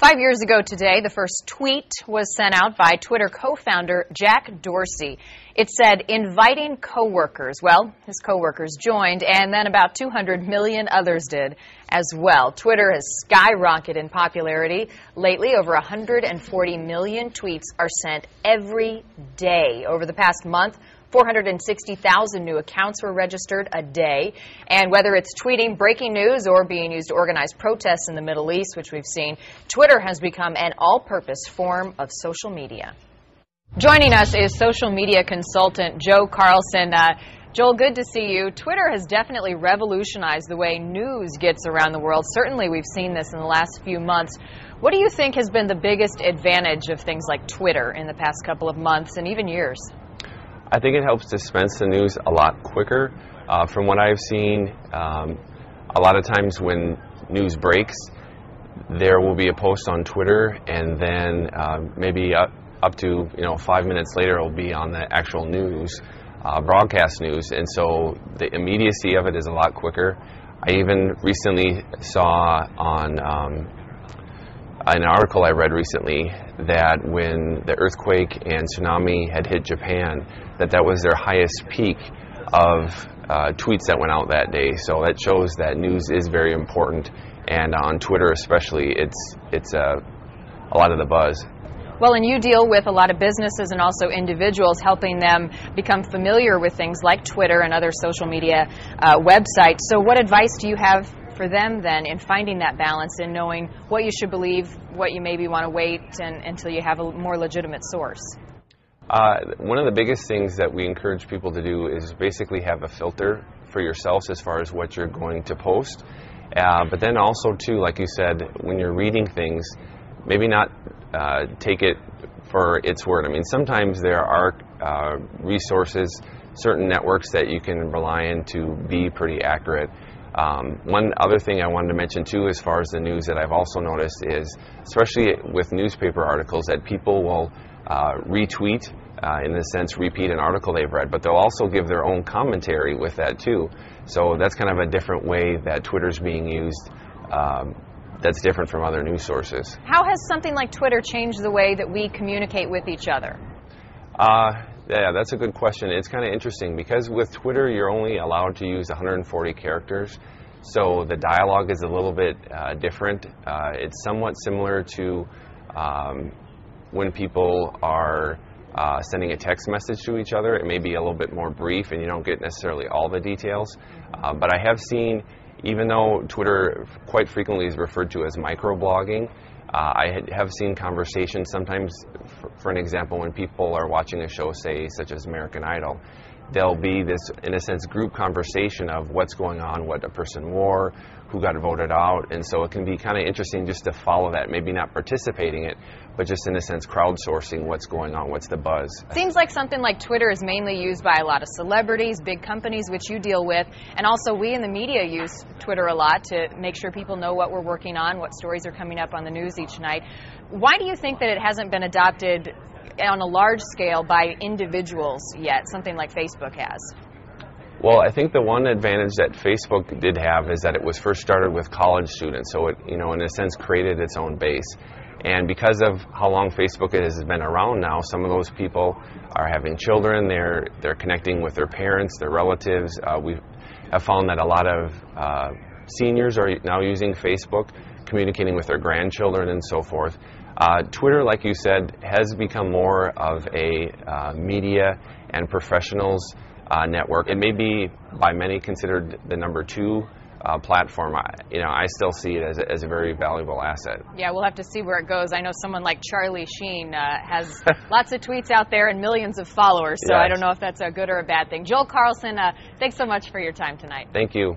5 years ago today, the first tweet was sent out by Twitter co-founder Jack Dorsey. It said, inviting coworkers. Well, his coworkers joined, and then about 200 million others did as well. Twitter has skyrocketed in popularity. Lately, over 140 million tweets are sent every day. Over the past month, 460,000 new accounts were registered a day. And whether it's tweeting breaking news or being used to organize protests in the Middle East, which we've seen, Twitter has become an all-purpose form of social media. Joining us is social media consultant Joe Carlson. Joel, good to see you. Twitter has definitely revolutionized the way news gets around the world. Certainly we've seen this in the last few months. What do you think has been the biggest advantage of things like Twitter in the past couple of months and even years? I think it helps dispense the news a lot quicker. From what I've seen, a lot of times when news breaks, there will be a post on Twitter, and then maybe up to 5 minutes later, it will be on the actual news, broadcast news, and so the immediacy of it is a lot quicker. I even recently saw on an article I read recently that when the earthquake and tsunami had hit Japan, that was their highest peak of tweets that went out that day. So that shows that news is very important, and on Twitter especially, it's a lot of the buzz. Well, and you deal with a lot of businesses and also individuals, helping them become familiar with things like Twitter and other social media websites. So what advice do you have for them then in finding that balance and knowing what you should believe, what you maybe want to wait until you have a more legitimate source? One of the biggest things that we encourage people to do is basically have a filter for yourselves as far as what you're going to post. But then also too, like you said, when you're reading things, maybe not take it for its word. I mean, sometimes there are resources, certain networks that you can rely on to be pretty accurate. One other thing I wanted to mention too, as far as the news that I've also noticed is, especially with newspaper articles, that people will retweet, in a sense repeat an article they've read, but they'll also give their own commentary with that too. So that's kind of a different way that Twitter's being used, that's different from other news sources. How has something like Twitter changed the way that we communicate with each other? Yeah, that's a good question. It's kind of interesting because with Twitter you're only allowed to use 140 characters, so the dialogue is a little bit different. It's somewhat similar to when people are sending a text message to each other. It may be a little bit more brief and you don't get necessarily all the details, but I have seen, even though Twitter quite frequently is referred to as microblogging, I have seen conversations sometimes, for an example, when people are watching a show, say, such as American Idol, there'll be this, in a sense, group conversation of what's going on, what a person wore, who got voted out, and so it can be kind of interesting just to follow that, maybe not participating in it, but just in a sense crowdsourcing what's going on, what's the buzz. Seems like something like Twitter is mainly used by a lot of celebrities, big companies, which you deal with, and also we in the media use Twitter a lot to make sure people know what we're working on, what stories are coming up on the news each night. Why do you think that it hasn't been adopted on a large scale by individuals yet, something like Facebook has? Well, I think the one advantage that Facebook did have is that it was first started with college students, so it, in a sense, created its own base. And because of how long Facebook has been around now, some of those people are having children, they're connecting with their parents, their relatives. We have found that a lot of seniors are now using Facebook, communicating with their grandchildren and so forth. Twitter, like you said, has become more of a media and professionals network. It may be by many considered the number 2 platform. I still see it as a very valuable asset. Yeah, we'll have to see where it goes. I know someone like Charlie Sheen has lots of tweets out there and millions of followers, so yes. I don't know if that's a good or a bad thing. Joel Carlson, thanks so much for your time tonight. Thank you.